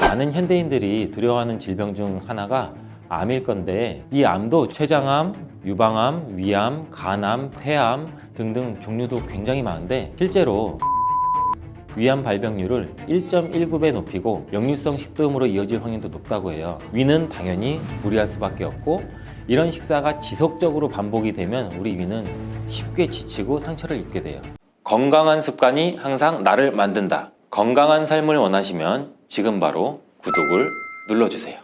많은 현대인들이 두려워하는 질병 중 하나가 암일 건데, 이 암도 췌장암, 유방암, 위암, 간암, 폐암 등등 종류도 굉장히 많은데, 실제로 위암 발병률을 1.19배 높이고 역류성 식도염으로 이어질 확률도 높다고 해요. 위는 당연히 무리할 수밖에 없고, 이런 식사가 지속적으로 반복이 되면 우리 위는 쉽게 지치고 상처를 입게 돼요. 건강한 습관이 항상 나를 만든다. 건강한 삶을 원하시면 지금 바로 구독을 눌러주세요.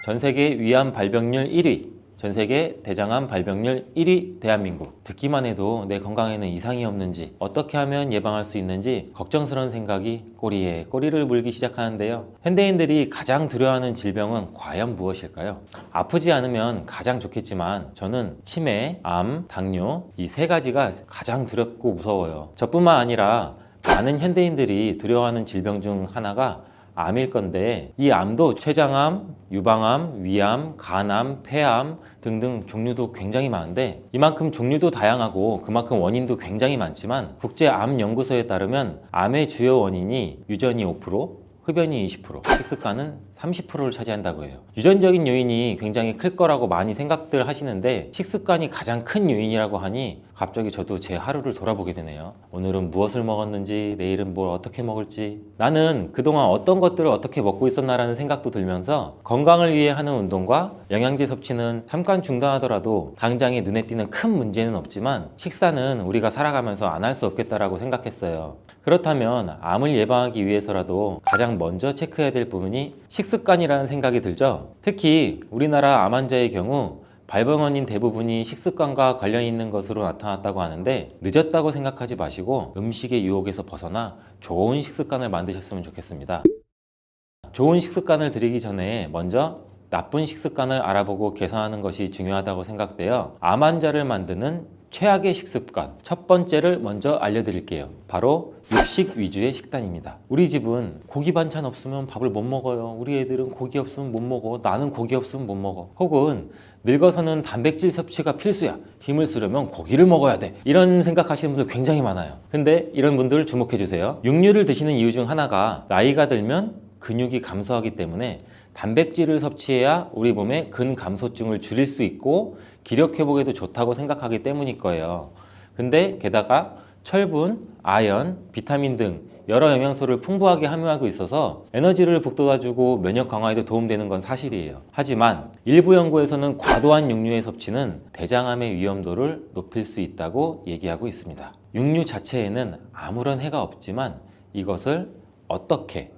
전 세계 위암 발병률 1위, 전 세계 대장암 발병률 1위 대한민국. 듣기만 해도 내 건강에는 이상이 없는지, 어떻게 하면 예방할 수 있는지 걱정스러운 생각이 꼬리에 꼬리를 물기 시작하는데요. 현대인들이 가장 두려워하는 질병은 과연 무엇일까요? 아프지 않으면 가장 좋겠지만 저는 치매, 암, 당뇨 이 세 가지가 가장 두렵고 무서워요. 저뿐만 아니라 많은 현대인들이 두려워하는 질병 중 하나가 암일 건데, 이 암도 췌장암, 유방암, 위암, 간암, 폐암 등등 종류도 굉장히 많은데, 이만큼 종류도 다양하고 그만큼 원인도 굉장히 많지만 국제암연구소에 따르면 암의 주요 원인이 유전이 5%, 흡연이 20%, 식습관은 30%를 차지한다고 해요. 유전적인 요인이 굉장히 클 거라고 많이 생각들 하시는데, 식습관이 가장 큰 요인이라고 하니 갑자기 저도 제 하루를 돌아보게 되네요. 오늘은 무엇을 먹었는지, 내일은 뭘 어떻게 먹을지, 나는 그동안 어떤 것들을 어떻게 먹고 있었나라는 생각도 들면서, 건강을 위해 하는 운동과 영양제 섭취는 잠깐 중단하더라도 당장에 눈에 띄는 큰 문제는 없지만 식사는 우리가 살아가면서 안 할 수 없겠다라고 생각했어요. 그렇다면 암을 예방하기 위해서라도 가장 먼저 체크해야 될 부분이 식습관이라는 생각이 들죠. 특히 우리나라 암 환자의 경우 발병 원인 대부분이 식습관과 관련 있는 것으로 나타났다고 하는데, 늦었다고 생각하지 마시고 음식의 유혹에서 벗어나 좋은 식습관을 만드셨으면 좋겠습니다. 좋은 식습관을 들이기 전에 먼저 나쁜 식습관을 알아보고 개선하는 것이 중요하다고 생각돼요. 암 환자를 만드는 최악의 식습관, 첫 번째를 먼저 알려드릴게요. 바로 육식 위주의 식단입니다. 우리 집은 고기 반찬 없으면 밥을 못 먹어요. 우리 애들은 고기 없으면 못 먹어. 나는 고기 없으면 못 먹어. 혹은 늙어서는 단백질 섭취가 필수야. 힘을 쓰려면 고기를 먹어야 돼. 이런 생각하시는 분들 굉장히 많아요. 근데 이런 분들 주목해 주세요. 육류를 드시는 이유 중 하나가 나이가 들면 근육이 감소하기 때문에 단백질을 섭취해야 우리 몸의 근감소증을 줄일 수 있고 기력 회복에도 좋다고 생각하기 때문일 거예요. 근데 게다가 철분, 아연, 비타민 등 여러 영양소를 풍부하게 함유하고 있어서 에너지를 북돋아주고 면역 강화에도 도움되는 건 사실이에요. 하지만 일부 연구에서는 과도한 육류의 섭취는 대장암의 위험도를 높일 수 있다고 얘기하고 있습니다. 육류 자체에는 아무런 해가 없지만 이것을 어떻게,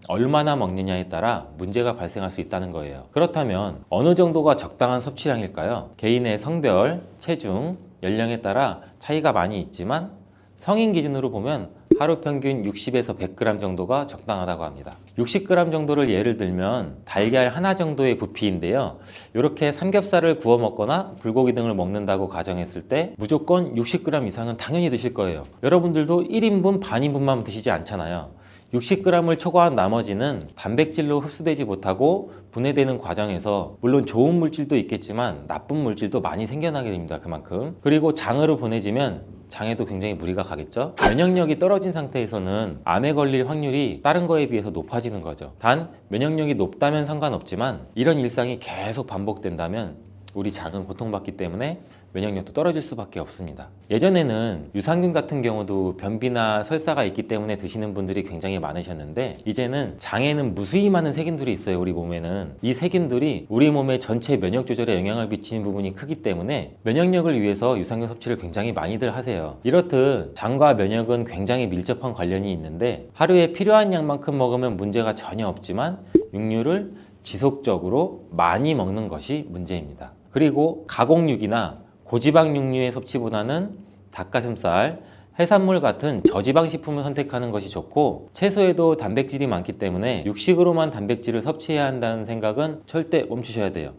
얼마나 먹느냐에 따라 문제가 발생할 수 있다는 거예요. 그렇다면 어느 정도가 적당한 섭취량일까요? 개인의 성별, 체중, 연령에 따라 차이가 많이 있지만 성인 기준으로 보면 하루 평균 60에서 100g 정도가 적당하다고 합니다. 60g 정도를 예를 들면 달걀 하나 정도의 부피인데요. 이렇게 삼겹살을 구워 먹거나 불고기 등을 먹는다고 가정했을 때 무조건 60g 이상은 당연히 드실 거예요. 여러분들도 1인분, 반인분만 드시지 않잖아요. 60g을 초과한 나머지는 단백질로 흡수되지 못하고 분해되는 과정에서 물론 좋은 물질도 있겠지만 나쁜 물질도 많이 생겨나게 됩니다. 그만큼. 그리고 장으로 보내지면 장에도 굉장히 무리가 가겠죠. 면역력이 떨어진 상태에서는 암에 걸릴 확률이 다른 거에 비해서 높아지는 거죠. 단 면역력이 높다면 상관없지만 이런 일상이 계속 반복된다면 우리 장은 고통받기 때문에 면역력도 떨어질 수밖에 없습니다. 예전에는 유산균 같은 경우도 변비나 설사가 있기 때문에 드시는 분들이 굉장히 많으셨는데, 이제는 장에는 무수히 많은 세균들이 있어요. 우리 몸에는 이 세균들이 우리 몸의 전체 면역 조절에 영향을 미치는 부분이 크기 때문에 면역력을 위해서 유산균 섭취를 굉장히 많이들 하세요. 이렇듯 장과 면역은 굉장히 밀접한 관련이 있는데, 하루에 필요한 양만큼 먹으면 문제가 전혀 없지만 육류를 지속적으로 많이 먹는 것이 문제입니다. 그리고 가공육이나 고지방 육류의 섭취보다는 닭가슴살, 해산물 같은 저지방 식품을 선택하는 것이 좋고, 채소에도 단백질이 많기 때문에 육식으로만 단백질을 섭취해야 한다는 생각은 절대 멈추셔야 돼요.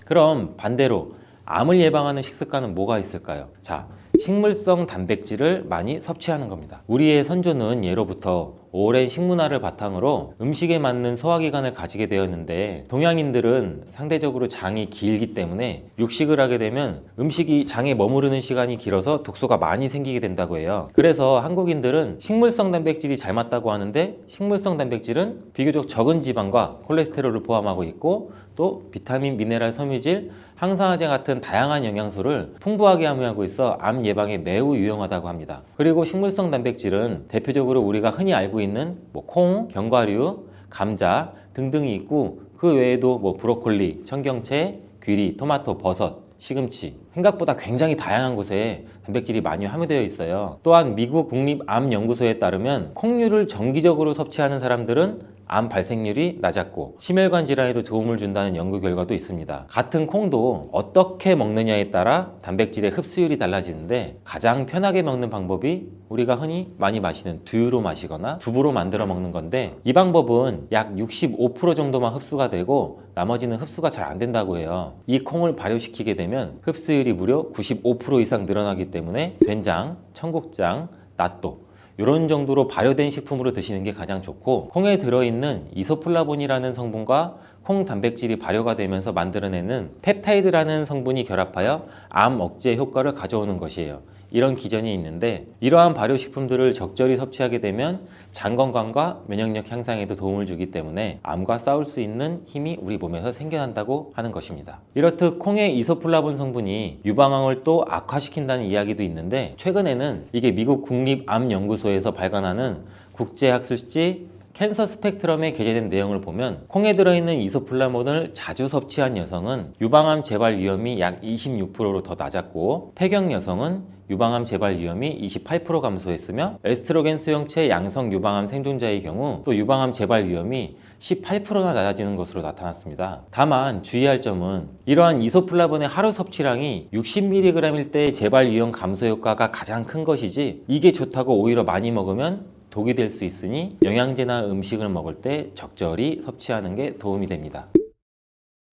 그럼 반대로 암을 예방하는 식습관은 뭐가 있을까요? 자, 식물성 단백질을 많이 섭취하는 겁니다. 우리의 선조는 예로부터 오랜 식문화를 바탕으로 음식에 맞는 소화기관을 가지게 되었는데, 동양인들은 상대적으로 장이 길기 때문에 육식을 하게 되면 음식이 장에 머무르는 시간이 길어서 독소가 많이 생기게 된다고 해요. 그래서 한국인들은 식물성 단백질이 잘 맞다고 하는데, 식물성 단백질은 비교적 적은 지방과 콜레스테롤을 포함하고 있고, 또 비타민, 미네랄, 섬유질, 항산화제 같은 다양한 영양소를 풍부하게 함유하고 있어 암 예방에 매우 유용하다고 합니다. 그리고 식물성 단백질은 대표적으로 우리가 흔히 알고 있는 콩, 견과류, 감자 등등이 있고, 그 외에도 브로콜리, 청경채, 귀리, 토마토, 버섯, 시금치, 생각보다 굉장히 다양한 곳에 단백질이 많이 함유되어 있어요. 또한 미국 국립암연구소에 따르면 콩류를 정기적으로 섭취하는 사람들은 암 발생률이 낮았고 심혈관 질환에도 도움을 준다는 연구 결과도 있습니다. 같은 콩도 어떻게 먹느냐에 따라 단백질의 흡수율이 달라지는데, 가장 편하게 먹는 방법이 우리가 흔히 많이 마시는 두유로 마시거나 두부로 만들어 먹는 건데, 이 방법은 약 65% 정도만 흡수가 되고 나머지는 흡수가 잘 안 된다고 해요. 이 콩을 발효시키게 되면 흡수율이 무려 95% 이상 늘어나기 때문에 된장, 청국장, 낫또 이런 정도로 발효된 식품으로 드시는 게 가장 좋고, 콩에 들어있는 이소플라본이라는 성분과 콩 단백질이 발효가 되면서 만들어내는 펩타이드라는 성분이 결합하여 암 억제 효과를 가져오는 것이에요. 이런 기전이 있는데, 이러한 발효식품들을 적절히 섭취하게 되면 장 건강과 면역력 향상에도 도움을 주기 때문에 암과 싸울 수 있는 힘이 우리 몸에서 생겨난다고 하는 것입니다. 이렇듯 콩의 이소플라본 성분이 유방암을 또 악화시킨다는 이야기도 있는데, 최근에는 이게 미국 국립암연구소에서 발간하는 국제학술지 캔서 스펙트럼에 게재된 내용을 보면, 콩에 들어있는 이소플라본을 자주 섭취한 여성은 유방암 재발 위험이 약 26%로 더 낮았고, 폐경 여성은 유방암 재발 위험이 28% 감소했으며, 에스트로겐 수용체 양성 유방암 생존자의 경우 또 유방암 재발 위험이 18%나 낮아지는 것으로 나타났습니다. 다만 주의할 점은, 이러한 이소플라본의 하루 섭취량이 60mg일 때 재발 위험 감소 효과가 가장 큰 것이지, 이게 좋다고 오히려 많이 먹으면 독이 될 수 있으니 영양제나 음식을 먹을 때 적절히 섭취하는 게 도움이 됩니다.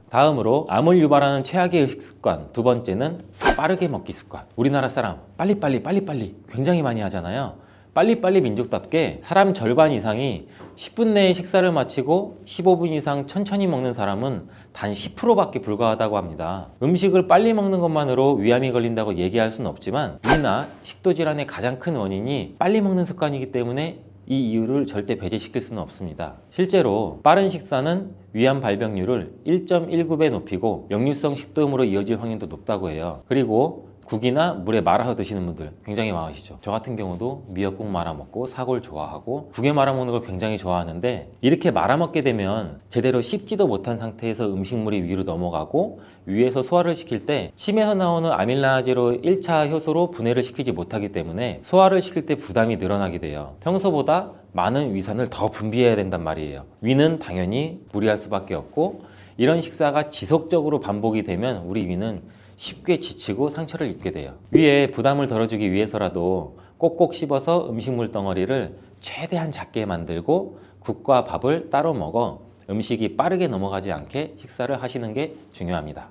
다음으로 암을 유발하는 최악의 식습관, 두 번째는 빠르게 먹기 습관. 우리나라 사람 빨리빨리 굉장히 많이 하잖아요. 빨리빨리 민족답게 사람 절반 이상이 10분 내에 식사를 마치고 15분 이상 천천히 먹는 사람은 단 10%밖에 불과하다고 합니다. 음식을 빨리 먹는 것만으로 위암이 걸린다고 얘기할 수는 없지만, 위나 식도질환의 가장 큰 원인이 빨리 먹는 습관이기 때문에 이 이유를 절대 배제시킬 수는 없습니다. 실제로 빠른 식사는 위암 발병률을 1.19배 높이고 역류성 식도염으로 이어질 확률도 높다고 해요. 그리고 국이나 물에 말아서 드시는 분들 굉장히 많으시죠. 저 같은 경우도 미역국 말아 먹고 사골 좋아하고 국에 말아 먹는 걸 굉장히 좋아하는데, 이렇게 말아 먹게 되면 제대로 씹지도 못한 상태에서 음식물이 위로 넘어가고, 위에서 소화를 시킬 때 침에서 나오는 아밀라제로 1차 효소로 분해를 시키지 못하기 때문에 소화를 시킬 때 부담이 늘어나게 돼요. 평소보다 많은 위산을 더 분비해야 된단 말이에요. 위는 당연히 무리할 수밖에 없고, 이런 식사가 지속적으로 반복이 되면 우리 위는 쉽게 지치고 상처를 입게 돼요. 위에 부담을 덜어주기 위해서라도 꼭꼭 씹어서 음식물 덩어리를 최대한 작게 만들고 국과 밥을 따로 먹어 음식이 빠르게 넘어가지 않게 식사를 하시는 게 중요합니다.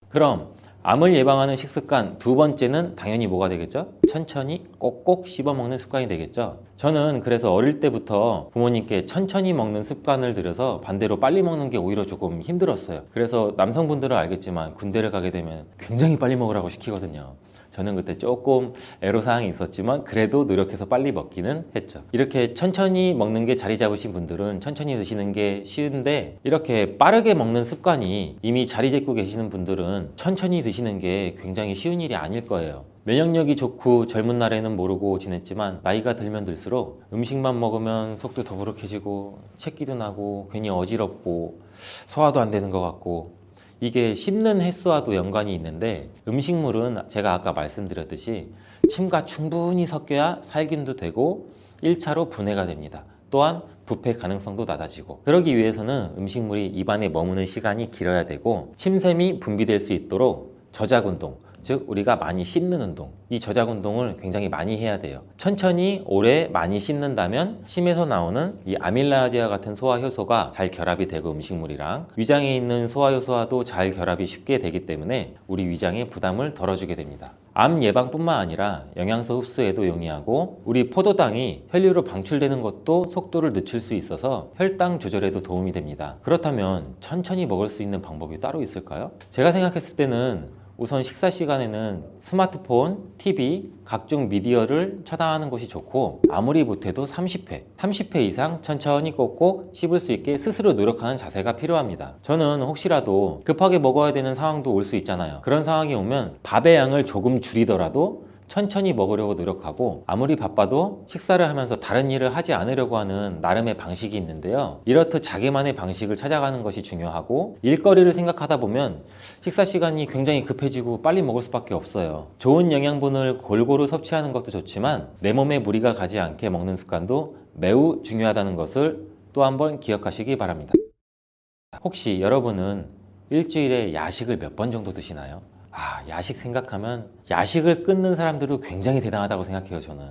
그럼 암을 예방하는 식습관 두 번째는 당연히 뭐가 되겠죠? 천천히 꼭꼭 씹어 먹는 습관이 되겠죠. 저는 그래서 어릴 때부터 부모님께 천천히 먹는 습관을 들여서 반대로 빨리 먹는 게 오히려 조금 힘들었어요. 그래서 남성분들은 알겠지만 군대를 가게 되면 굉장히 빨리 먹으라고 시키거든요. 저는 그때 조금 애로사항이 있었지만 그래도 노력해서 빨리 먹기는 했죠. 이렇게 천천히 먹는 게 자리 잡으신 분들은 천천히 드시는 게 쉬운데, 이렇게 빠르게 먹는 습관이 이미 자리 잡고 계시는 분들은 천천히 드시는 게 굉장히 쉬운 일이 아닐 거예요. 면역력이 좋고 젊은 날에는 모르고 지냈지만 나이가 들면 들수록 음식만 먹으면 속도 더부룩해지고 체기도 나고 괜히 어지럽고 소화도 안 되는 것 같고, 이게 씹는 횟수와도 연관이 있는데, 음식물은 제가 아까 말씀드렸듯이 침과 충분히 섞여야 살균도 되고 1차로 분해가 됩니다. 또한 부패 가능성도 낮아지고, 그러기 위해서는 음식물이 입안에 머무는 시간이 길어야 되고 침샘이 분비될 수 있도록 저작 운동, 즉 우리가 많이 씹는 운동, 이 저작 운동을 굉장히 많이 해야 돼요. 천천히 오래 많이 씹는다면 침에서 나오는 이 아밀라제와 같은 소화 효소가 잘 결합이 되고 음식물이랑 위장에 있는 소화 효소와도 잘 결합이 쉽게 되기 때문에 우리 위장에 부담을 덜어주게 됩니다. 암 예방뿐만 아니라 영양소 흡수에도 용이하고 우리 포도당이 혈류로 방출되는 것도 속도를 늦출 수 있어서 혈당 조절에도 도움이 됩니다. 그렇다면 천천히 먹을 수 있는 방법이 따로 있을까요? 제가 생각했을 때는 우선 식사 시간에는 스마트폰, TV, 각종 미디어를 차단하는 것이 좋고 아무리 못해도 30회 이상 천천히 꼭꼭 씹을 수 있게 스스로 노력하는 자세가 필요합니다. 저는 혹시라도 급하게 먹어야 되는 상황도 올 수 있잖아요. 그런 상황이 오면 밥의 양을 조금 줄이더라도 천천히 먹으려고 노력하고 아무리 바빠도 식사를 하면서 다른 일을 하지 않으려고 하는 나름의 방식이 있는데요. 이렇듯 자기만의 방식을 찾아가는 것이 중요하고 일거리를 생각하다 보면 식사 시간이 굉장히 급해지고 빨리 먹을 수밖에 없어요. 좋은 영양분을 골고루 섭취하는 것도 좋지만 내 몸에 무리가 가지 않게 먹는 습관도 매우 중요하다는 것을 또 한번 기억하시기 바랍니다. 혹시 여러분은 일주일에 야식을 몇 번 정도 드시나요? 야식 생각하면 야식을 끊는 사람들은 굉장히 대단하다고 생각해요. 저는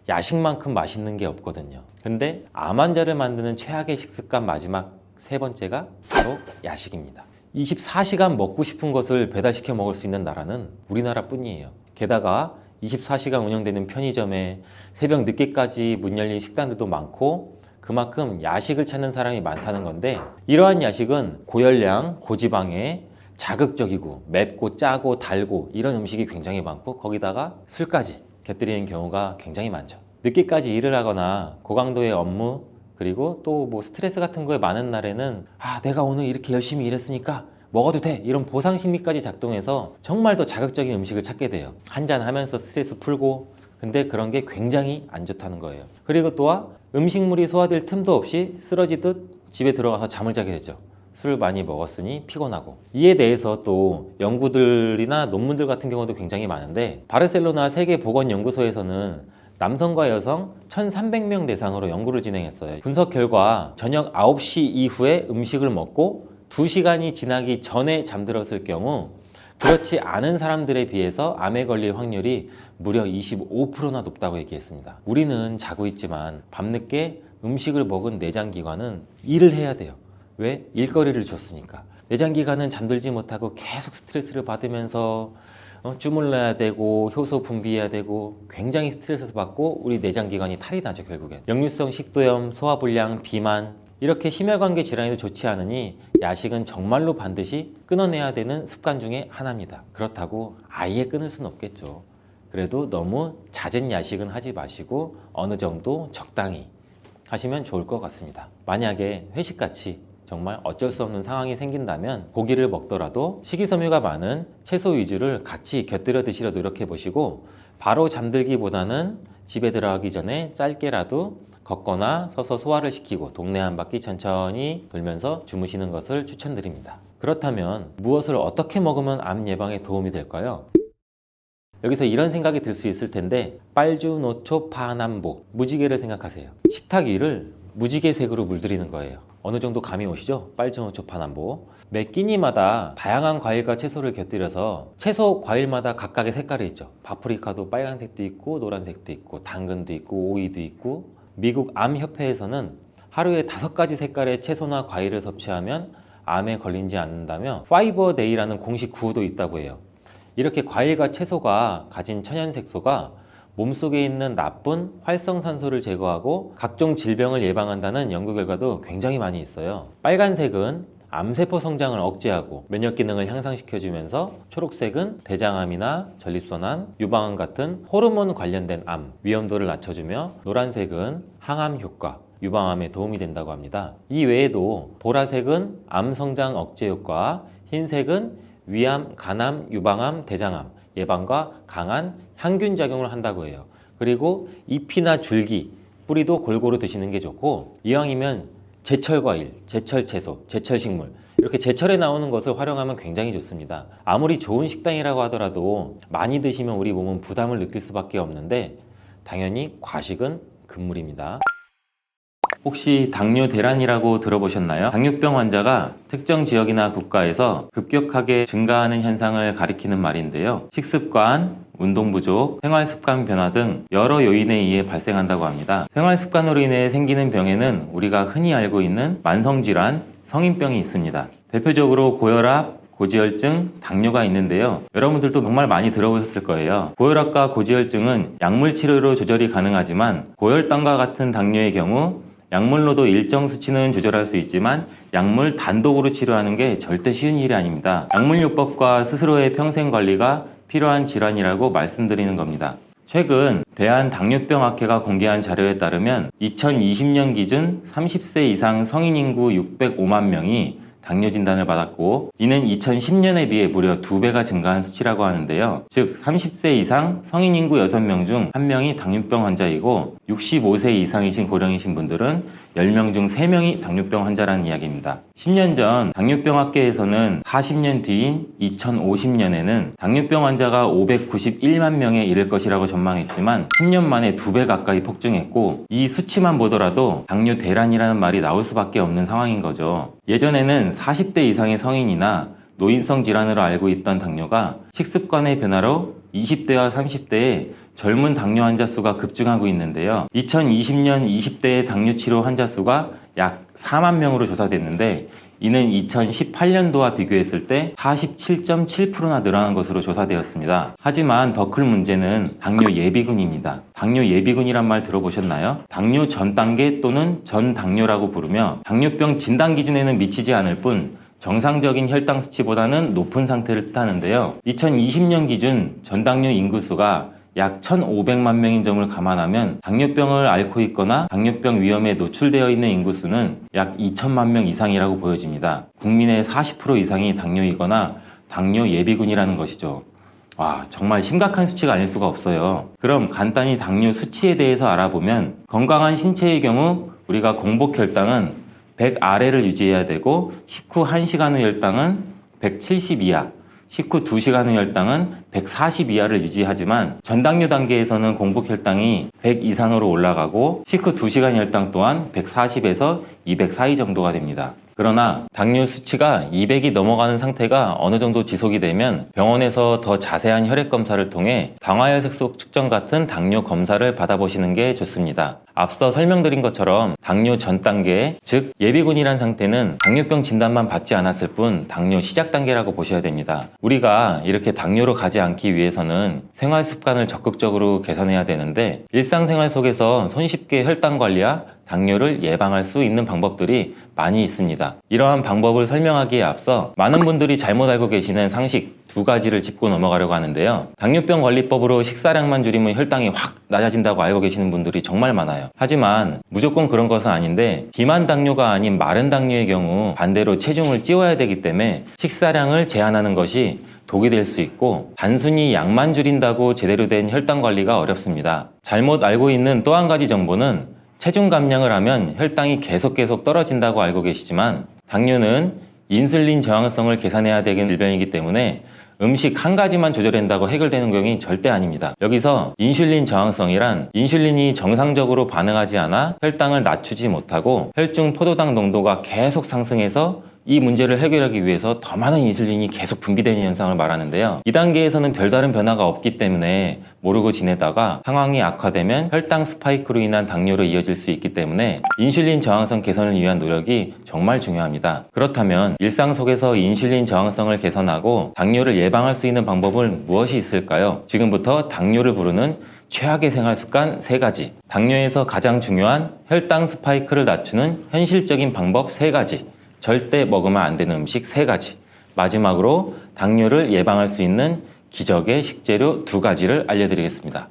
야식만큼 맛있는 게 없거든요. 근데 암 환자를 만드는 최악의 식습관 마지막 세 번째가 바로 야식입니다. 24시간 먹고 싶은 것을 배달시켜 먹을 수 있는 나라는 우리나라 뿐이에요. 게다가 24시간 운영되는 편의점에 새벽 늦게까지 문 열린 식당들도 많고 그만큼 야식을 찾는 사람이 많다는 건데 이러한 야식은 고열량, 고지방에 자극적이고 맵고 짜고 달고 이런 음식이 굉장히 많고 거기다가 술까지 곁들이는 경우가 굉장히 많죠. 늦게까지 일을 하거나 고강도의 업무 그리고 또 뭐 스트레스 같은 거에 많은 날에는 내가 오늘 이렇게 열심히 일했으니까 먹어도 돼 이런 보상 심리까지 작동해서 정말 더 자극적인 음식을 찾게 돼요. 한잔 하면서 스트레스 풀고 근데 그런 게 굉장히 안 좋다는 거예요. 그리고 또한 음식물이 소화될 틈도 없이 쓰러지듯 집에 들어가서 잠을 자게 되죠. 술 많이 먹었으니 피곤하고. 이에 대해서 또 연구들이나 논문들 같은 경우도 굉장히 많은데 바르셀로나 세계보건연구소에서는 남성과 여성 1,300명 대상으로 연구를 진행했어요. 분석 결과 저녁 9시 이후에 음식을 먹고 2시간이 지나기 전에 잠들었을 경우 그렇지 않은 사람들에 비해서 암에 걸릴 확률이 무려 25%나 높다고 얘기했습니다. 우리는 자고 있지만 밤늦게 음식을 먹은 내장기관은 일을 해야 돼요. 왜? 일거리를 줬으니까. 내장기관은 잠들지 못하고 계속 스트레스를 받으면서 주물러야 되고 효소 분비해야 되고 굉장히 스트레스 받고 우리 내장기관이 탈이 나죠. 결국엔 역류성 식도염, 소화불량, 비만 이렇게 심혈관계 질환에도 좋지 않으니 야식은 정말로 반드시 끊어내야 되는 습관 중에 하나입니다. 그렇다고 아예 끊을 수는 없겠죠. 그래도 너무 잦은 야식은 하지 마시고 어느 정도 적당히 하시면 좋을 것 같습니다. 만약에 회식같이 정말 어쩔 수 없는 상황이 생긴다면 고기를 먹더라도 식이섬유가 많은 채소 위주를 같이 곁들여 드시려 노력해 보시고 바로 잠들기보다는 집에 들어가기 전에 짧게라도 걷거나 서서 소화를 시키고 동네 한 바퀴 천천히 돌면서 주무시는 것을 추천드립니다. 그렇다면 무엇을 어떻게 먹으면 암 예방에 도움이 될까요? 여기서 이런 생각이 들 수 있을 텐데 빨주노초파남보 무지개를 생각하세요. 식탁 위를 무지개색으로 물들이는 거예요. 어느 정도 감이 오시죠? 빨주노초파남보. 매 끼니마다 다양한 과일과 채소를 곁들여서 채소, 과일마다 각각의 색깔이 있죠. 파프리카도 빨간색도 있고 노란색도 있고 당근도 있고 오이도 있고 미국 암협회에서는 하루에 5가지 색깔의 채소나 과일을 섭취하면 암에 걸리지 않는다며 파이버 데이라는 공식 구호도 있다고 해요. 이렇게 과일과 채소가 가진 천연색소가 몸속에 있는 나쁜 활성산소를 제거하고 각종 질병을 예방한다는 연구 결과도 굉장히 많이 있어요. 빨간색은 암세포 성장을 억제하고 면역 기능을 향상시켜주면서 초록색은 대장암이나 전립선암, 유방암 같은 호르몬 관련된 암 위험도를 낮춰주며 노란색은 항암 효과, 유방암에 도움이 된다고 합니다. 이 외에도 보라색은 암 성장 억제 효과, 흰색은 위암, 간암, 유방암, 대장암 예방과 강한 항균 작용을 한다고 해요. 그리고 잎이나 줄기, 뿌리도 골고루 드시는 게 좋고 이왕이면 제철 과일, 제철 채소, 제철 식물 이렇게 제철에 나오는 것을 활용하면 굉장히 좋습니다. 아무리 좋은 식당이라고 하더라도 많이 드시면 우리 몸은 부담을 느낄 수밖에 없는데 당연히 과식은 금물입니다. 혹시 당뇨 대란이라고 들어보셨나요? 당뇨병 환자가 특정 지역이나 국가에서 급격하게 증가하는 현상을 가리키는 말인데요. 식습관, 운동 부족, 생활 습관 변화 등 여러 요인에 의해 발생한다고 합니다. 생활 습관으로 인해 생기는 병에는 우리가 흔히 알고 있는 만성질환, 성인병이 있습니다. 대표적으로 고혈압, 고지혈증, 당뇨가 있는데요. 여러분들도 정말 많이 들어보셨을 거예요. 고혈압과 고지혈증은 약물 치료로 조절이 가능하지만 고혈당과 같은 당뇨의 경우 약물로도 일정 수치는 조절할 수 있지만 약물 단독으로 치료하는 게 절대 쉬운 일이 아닙니다. 약물요법과 스스로의 평생 관리가 필요한 질환이라고 말씀드리는 겁니다. 최근 대한당뇨병학회가 공개한 자료에 따르면 2020년 기준 30세 이상 성인 인구 605만 명이 당뇨 진단을 받았고, 이는 2010년에 비해 무려 2배가 증가한 수치라고 하는데요. 즉 30세 이상 성인 인구 6명 중 1명이 당뇨병 환자이고 65세 이상이신 고령이신 분들은 10명 중 3명이 당뇨병 환자라는 이야기입니다. 10년 전 당뇨병 학계에서는 40년 뒤인 2050년에는 당뇨병 환자가 591만 명에 이를 것이라고 전망했지만 10년 만에 2배 가까이 폭증했고, 이 수치만 보더라도 당뇨 대란이라는 말이 나올 수밖에 없는 상황인 거죠. 예전에는 40대 이상의 성인이나 노인성 질환으로 알고 있던 당뇨가 식습관의 변화로 20대와 30대에 젊은 당뇨 환자 수가 급증하고 있는데요. 2020년 20대의 당뇨 치료 환자 수가 약 4만 명으로 조사됐는데, 이는 2018년도와 비교했을 때 47.7%나 늘어난 것으로 조사되었습니다. 하지만 더 큰 문제는 당뇨 예비군입니다. 당뇨 예비군이란 말 들어보셨나요? 당뇨 전 단계 또는 전 당뇨라고 부르며 당뇨병 진단 기준에는 미치지 않을 뿐 정상적인 혈당 수치보다는 높은 상태를 뜻하는데요. 2020년 기준 전당뇨 인구수가 약 1,500만 명인 점을 감안하면 당뇨병을 앓고 있거나 당뇨병 위험에 노출되어 있는 인구수는 약 2천만 명 이상이라고 보여집니다. 국민의 40% 이상이 당뇨이거나 당뇨 예비군이라는 것이죠. 와, 정말 심각한 수치가 아닐 수가 없어요. 그럼 간단히 당뇨 수치에 대해서 알아보면, 건강한 신체의 경우 우리가 공복 혈당은 100 아래를 유지해야 되고, 식후 1시간 후 혈당은 170 이하, 식후 2시간 후 혈당은 140 이하를 유지하지만 전당뇨 단계에서는 공복 혈당이 100 이상으로 올라가고 식후 2시간 혈당 또한 140에서 200 사이 정도가 됩니다. 그러나 당뇨 수치가 200이 넘어가는 상태가 어느 정도 지속이 되면 병원에서 더 자세한 혈액 검사를 통해 당화혈 색소 측정 같은 당뇨 검사를 받아보시는 게 좋습니다. 앞서 설명드린 것처럼 당뇨 전 단계, 즉 예비군이란 상태는 당뇨병 진단만 받지 않았을 뿐 당뇨 시작 단계라고 보셔야 됩니다. 우리가 이렇게 당뇨로 가지 않기 위해서는 생활 습관을 적극적으로 개선해야 되는데, 일상생활 속에서 손쉽게 혈당 관리와 당뇨를 예방할 수 있는 방법들이 많이 있습니다. 이러한 방법을 설명하기에 앞서 많은 분들이 잘못 알고 계시는 상식 2가지를 짚고 넘어가려고 하는데요. 당뇨병 관리법으로 식사량만 줄이면 혈당이 확 낮아진다고 알고 계시는 분들이 정말 많아요. 하지만 무조건 그런 것은 아닌데, 비만 당뇨가 아닌 마른 당뇨의 경우 반대로 체중을 찌워야 되기 때문에 식사량을 제한하는 것이 독이 될 수 있고, 단순히 약만 줄인다고 제대로 된 혈당 관리가 어렵습니다. 잘못 알고 있는 또 한 가지 정보는 체중 감량을 하면 혈당이 계속 떨어진다고 알고 계시지만, 당뇨는 인슐린 저항성을 계산해야 되는 질병이기 때문에 음식 한 가지만 조절한다고 해결되는 경우는 절대 아닙니다. 여기서 인슐린 저항성이란 인슐린이 정상적으로 반응하지 않아 혈당을 낮추지 못하고 혈중 포도당 농도가 계속 상승해서 이 문제를 해결하기 위해서 더 많은 인슐린이 계속 분비되는 현상을 말하는데요. 이 단계에서는 별다른 변화가 없기 때문에 모르고 지내다가 상황이 악화되면 혈당 스파이크로 인한 당뇨로 이어질 수 있기 때문에 인슐린 저항성 개선을 위한 노력이 정말 중요합니다. 그렇다면 일상 속에서 인슐린 저항성을 개선하고 당뇨를 예방할 수 있는 방법은 무엇이 있을까요? 지금부터 당뇨를 부르는 최악의 생활 습관 3가지, 당뇨에서 가장 중요한 혈당 스파이크를 낮추는 현실적인 방법 3가지, 절대 먹으면 안 되는 음식 3가지, 마지막으로 당뇨를 예방할 수 있는 기적의 식재료 2가지를 알려드리겠습니다.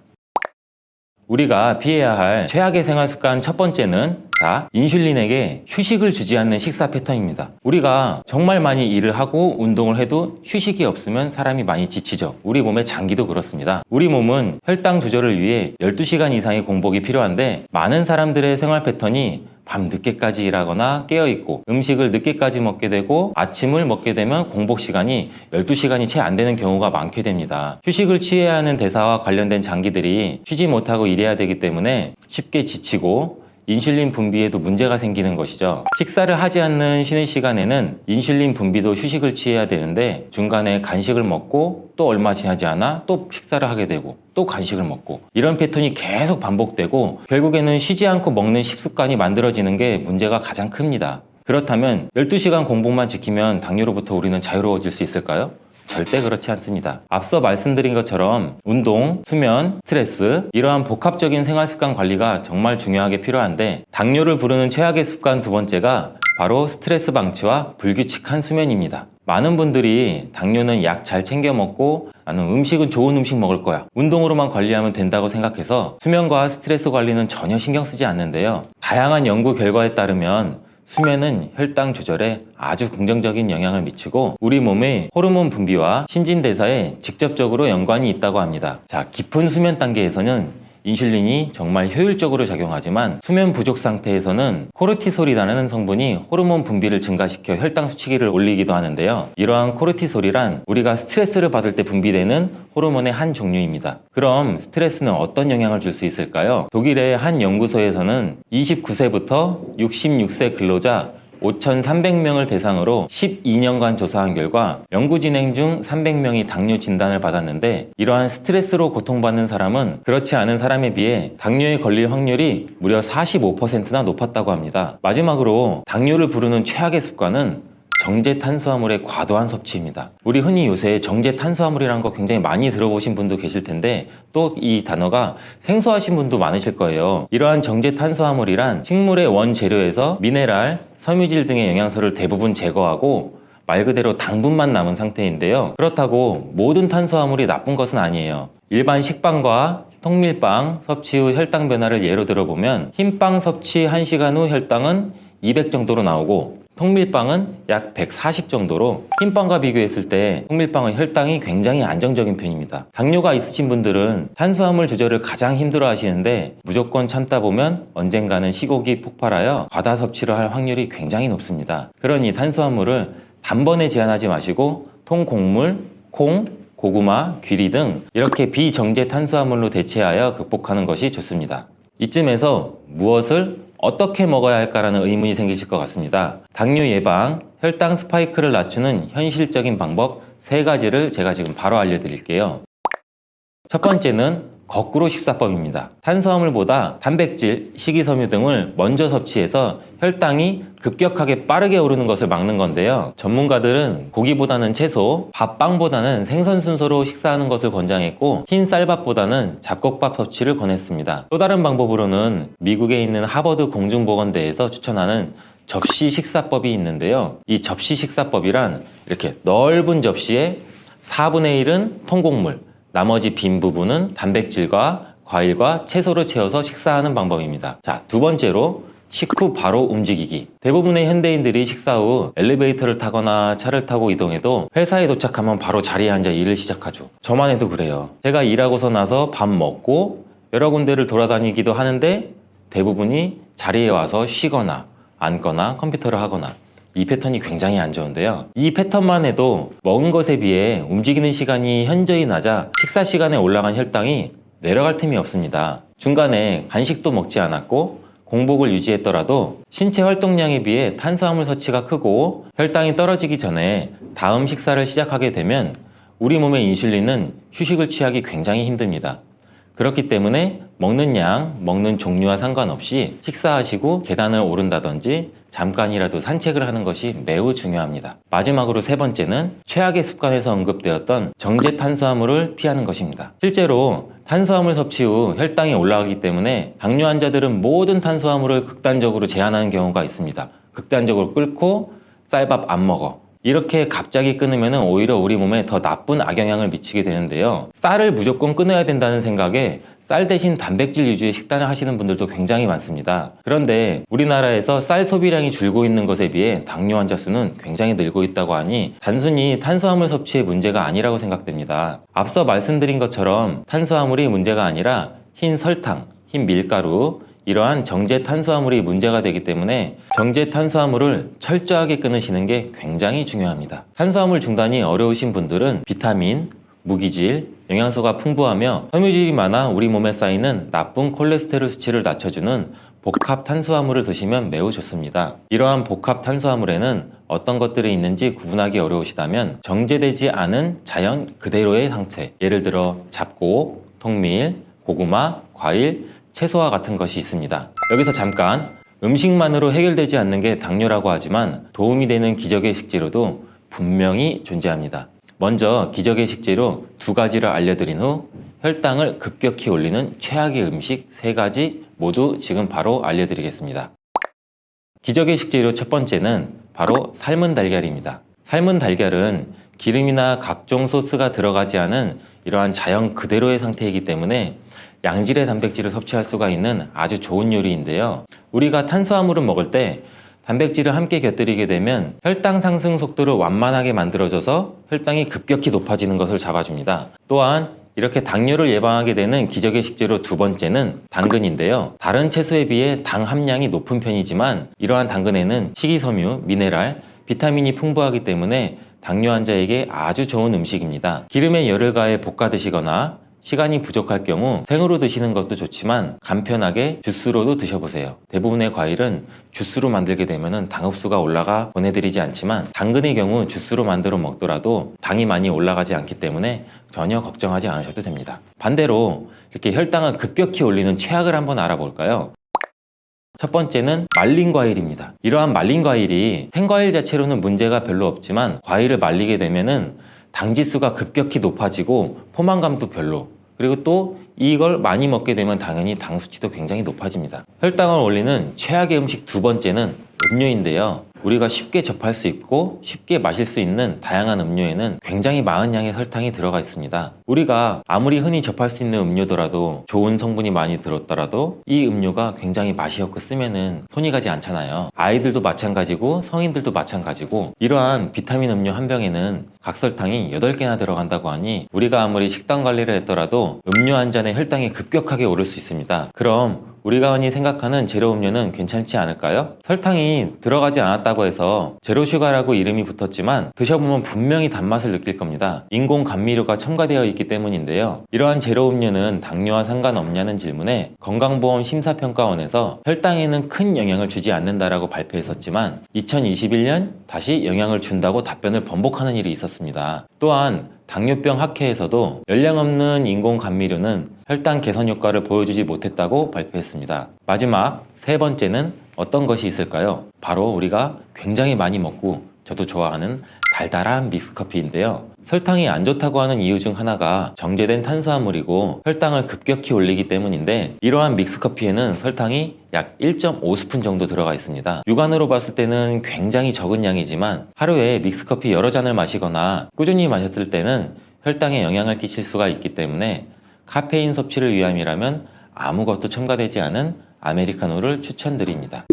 우리가 피해야 할 최악의 생활 습관 첫 번째는 인슐린에게 휴식을 주지 않는 식사 패턴입니다. 우리가 정말 많이 일을 하고 운동을 해도 휴식이 없으면 사람이 많이 지치죠. 우리 몸의 장기도 그렇습니다. 우리 몸은 혈당 조절을 위해 12시간 이상의 공복이 필요한데, 많은 사람들의 생활 패턴이 밤 늦게까지 일하거나 깨어있고 음식을 늦게까지 먹게 되고 아침을 먹게 되면 공복 시간이 12시간이 채 안 되는 경우가 많게 됩니다. 휴식을 취해야 하는 대사와 관련된 장기들이 쉬지 못하고 일해야 되기 때문에 쉽게 지치고 인슐린 분비에도 문제가 생기는 것이죠. 식사를 하지 않는 쉬는 시간에는 인슐린 분비도 휴식을 취해야 되는데 중간에 간식을 먹고 또 얼마 지나지 않아 또 식사를 하게 되고 또 간식을 먹고 이런 패턴이 계속 반복되고 결국에는 쉬지 않고 먹는 식습관이 만들어지는 게 문제가 가장 큽니다. 그렇다면 12시간 공복만 지키면 당뇨로부터 우리는 자유로워질 수 있을까요? 절대 그렇지 않습니다. 앞서 말씀드린 것처럼 운동, 수면, 스트레스 이러한 복합적인 생활습관 관리가 정말 중요하게 필요한데 당뇨를 부르는 최악의 습관 두 번째가 바로 스트레스 방치와 불규칙한 수면입니다. 많은 분들이 당뇨는 약 잘 챙겨 먹고 나는 음식은 좋은 음식 먹을 거야, 운동으로만 관리하면 된다고 생각해서 수면과 스트레스 관리는 전혀 신경 쓰지 않는데요. 다양한 연구 결과에 따르면 수면은 혈당 조절에 아주 긍정적인 영향을 미치고 우리 몸의 호르몬 분비와 신진대사에 직접적으로 연관이 있다고 합니다. 자, 깊은 수면 단계에서는 인슐린이 정말 효율적으로 작용하지만 수면 부족 상태에서는 코르티솔이라는 성분이 호르몬 분비를 증가시켜 혈당 수치기를 올리기도 하는데요. 이러한 코르티솔이란 우리가 스트레스를 받을 때 분비되는 호르몬의 한 종류입니다. 그럼 스트레스는 어떤 영향을 줄 수 있을까요? 독일의 한 연구소에서는 29세부터 66세 근로자 5,300명을 대상으로 12년간 조사한 결과 연구 진행 중 300명이 당뇨 진단을 받았는데 이러한 스트레스로 고통받는 사람은 그렇지 않은 사람에 비해 당뇨에 걸릴 확률이 무려 45%나 높았다고 합니다. 마지막으로 당뇨를 부르는 최악의 습관은 정제 탄수화물의 과도한 섭취입니다. 우리 흔히 요새 정제 탄수화물이라는 거 굉장히 많이 들어보신 분도 계실 텐데 또 이 단어가 생소하신 분도 많으실 거예요. 이러한 정제 탄수화물이란 식물의 원재료에서 미네랄, 섬유질 등의 영양소를 대부분 제거하고 말 그대로 당분만 남은 상태인데요. 그렇다고 모든 탄수화물이 나쁜 것은 아니에요. 일반 식빵과 통밀빵 섭취 후 혈당 변화를 예로 들어보면 흰빵 섭취 1시간 후 혈당은 200 정도로 나오고 통밀빵은 약 140 정도로 흰빵과 비교했을 때 통밀빵은 혈당이 굉장히 안정적인 편입니다. 당뇨가 있으신 분들은 탄수화물 조절을 가장 힘들어 하시는데 무조건 참다 보면 언젠가는 시국이 폭발하여 과다 섭취를 할 확률이 굉장히 높습니다. 그러니 탄수화물을 단번에 제한하지 마시고 통곡물, 콩, 고구마, 귀리 등 이렇게 비정제 탄수화물로 대체하여 극복하는 것이 좋습니다. 이쯤에서 무엇을 어떻게 먹어야 할까라는 의문이 생기실 것 같습니다. 당뇨 예방, 혈당 스파이크를 낮추는 현실적인 방법 3가지를 제가 지금 바로 알려드릴게요. 첫 번째는 거꾸로 식사법입니다. 탄수화물보다 단백질, 식이섬유 등을 먼저 섭취해서 혈당이 급격하게 빠르게 오르는 것을 막는 건데요. 전문가들은 고기보다는 채소, 밥, 빵보다는 생선 순서로 식사하는 것을 권장했고 흰 쌀밥보다는 잡곡밥 섭취를 권했습니다. 또 다른 방법으로는 미국에 있는 하버드 공중보건대에서 추천하는 접시 식사법이 있는데요. 이 접시 식사법이란 이렇게 넓은 접시에 4분의 1은 통곡물, 나머지 빈 부분은 단백질과 과일과 채소로 채워서 식사하는 방법입니다. 자, 두 번째로 식후 바로 움직이기. 대부분의 현대인들이 식사 후 엘리베이터를 타거나 차를 타고 이동해도 회사에 도착하면 바로 자리에 앉아 일을 시작하죠. 저만 해도 그래요. 제가 일하고서 나서 밥 먹고 여러 군데를 돌아다니기도 하는데 대부분이 자리에 와서 쉬거나 앉거나 컴퓨터를 하거나 이 패턴이 굉장히 안 좋은데요. 이 패턴만 해도 먹은 것에 비해 움직이는 시간이 현저히 낮아 식사 시간에 올라간 혈당이 내려갈 틈이 없습니다. 중간에 간식도 먹지 않았고 공복을 유지했더라도 신체 활동량에 비해 탄수화물 섭취가 크고 혈당이 떨어지기 전에 다음 식사를 시작하게 되면 우리 몸의 인슐린은 휴식을 취하기 굉장히 힘듭니다. 그렇기 때문에 먹는 양, 먹는 종류와 상관없이 식사하시고 계단을 오른다든지 잠깐이라도 산책을 하는 것이 매우 중요합니다. 마지막으로 세 번째는 최악의 습관에서 언급되었던 정제 탄수화물을 피하는 것입니다. 실제로 탄수화물 섭취 후 혈당이 올라가기 때문에 당뇨 환자들은 모든 탄수화물을 극단적으로 제한하는 경우가 있습니다. 극단적으로 끊고 쌀밥 안 먹어. 이렇게 갑자기 끊으면 오히려 우리 몸에 더 나쁜 악영향을 미치게 되는데요. 쌀을 무조건 끊어야 된다는 생각에 쌀 대신 단백질 위주의 식단을 하시는 분들도 굉장히 많습니다. 그런데 우리나라에서 쌀 소비량이 줄고 있는 것에 비해 당뇨 환자 수는 굉장히 늘고 있다고 하니 단순히 탄수화물 섭취의 문제가 아니라고 생각됩니다. 앞서 말씀드린 것처럼 탄수화물이 문제가 아니라 흰 설탕, 흰 밀가루, 이러한 정제 탄수화물이 문제가 되기 때문에 정제 탄수화물을 철저하게 끊으시는 게 굉장히 중요합니다. 탄수화물 중단이 어려우신 분들은 비타민, 무기질, 영양소가 풍부하며 섬유질이 많아 우리 몸에 쌓이는 나쁜 콜레스테롤 수치를 낮춰주는 복합 탄수화물을 드시면 매우 좋습니다. 이러한 복합 탄수화물에는 어떤 것들이 있는지 구분하기 어려우시다면 정제되지 않은 자연 그대로의 상태, 예를 들어 잡곡, 통밀, 고구마, 과일, 채소와 같은 것이 있습니다. 여기서 잠깐, 음식만으로 해결되지 않는 게 당뇨라고 하지만 도움이 되는 기적의 식재료도 분명히 존재합니다. 먼저 기적의 식재료 두 가지를 알려드린 후 혈당을 급격히 올리는 최악의 음식 세 가지 모두 지금 바로 알려드리겠습니다. 기적의 식재료 첫 번째는 바로 삶은 달걀입니다. 삶은 달걀은 기름이나 각종 소스가 들어가지 않은 이러한 자연 그대로의 상태이기 때문에 양질의 단백질을 섭취할 수가 있는 아주 좋은 요리인데요. 우리가 탄수화물을 먹을 때 단백질을 함께 곁들이게 되면 혈당 상승 속도를 완만하게 만들어줘서 혈당이 급격히 높아지는 것을 잡아줍니다. 또한 이렇게 당뇨를 예방하게 되는 기적의 식재료 두 번째는 당근인데요. 다른 채소에 비해 당 함량이 높은 편이지만 이러한 당근에는 식이섬유, 미네랄, 비타민이 풍부하기 때문에 당뇨 환자에게 아주 좋은 음식입니다. 기름에 열을 가해 볶아 드시거나 시간이 부족할 경우 생으로 드시는 것도 좋지만 간편하게 주스로도 드셔보세요. 대부분의 과일은 주스로 만들게 되면 당흡수가 올라가 보내드리지 않지만 당근의 경우 주스로 만들어 먹더라도 당이 많이 올라가지 않기 때문에 전혀 걱정하지 않으셔도 됩니다. 반대로 이렇게 혈당을 급격히 올리는 최악을 한번 알아볼까요? 첫 번째는 말린 과일입니다. 이러한 말린 과일이 생과일 자체로는 문제가 별로 없지만 과일을 말리게 되면은 당지수가 급격히 높아지고 포만감도 별로, 그리고 또 이걸 많이 먹게 되면 당연히 당 수치도 굉장히 높아집니다. 혈당을 올리는 최악의 음식 두 번째는 음료인데요. 우리가 쉽게 접할 수 있고 쉽게 마실 수 있는 다양한 음료에는 굉장히 많은 양의 설탕이 들어가 있습니다. 우리가 아무리 흔히 접할 수 있는 음료더라도 좋은 성분이 많이 들었더라도 이 음료가 굉장히 맛이 없고 쓰면은 손이 가지 않잖아요. 아이들도 마찬가지고 성인들도 마찬가지고 이러한 비타민 음료 한 병에는 각설탕이 8개나 들어간다고 하니 우리가 아무리 식단 관리를 했더라도 음료 한 잔에 혈당이 급격하게 오를 수 있습니다. 그럼 우리가 흔히 생각하는 제로 음료는 괜찮지 않을까요? 설탕이 들어가지 않았다고 해서 제로슈가라고 이름이 붙었지만 드셔보면 분명히 단맛을 느낄 겁니다. 인공 감미료가 첨가되어 있기 때문인데요. 이러한 제로 음료는 당뇨와 상관없냐는 질문에 건강보험 심사평가원에서 혈당에는 큰 영향을 주지 않는다라고 발표했었지만 2021년 다시 영향을 준다고 답변을 번복하는 일이 있었습니다. 또한 당뇨병 학회에서도 열량 없는 인공 감미료는 혈당 개선 효과를 보여주지 못했다고 발표했습니다. 마지막 세 번째는 어떤 것이 있을까요? 바로 우리가 굉장히 많이 먹고 저도 좋아하는 달달한 믹스커피인데요. 설탕이 안 좋다고 하는 이유 중 하나가 정제된 탄수화물이고 혈당을 급격히 올리기 때문인데 이러한 믹스커피에는 설탕이 약 1.5스푼 정도 들어가 있습니다. 육안으로 봤을 때는 굉장히 적은 양이지만 하루에 믹스커피 여러 잔을 마시거나 꾸준히 마셨을 때는 혈당에 영향을 끼칠 수가 있기 때문에 카페인 섭취를 위함이라면 아무것도 첨가되지 않은 아메리카노를 추천드립니다.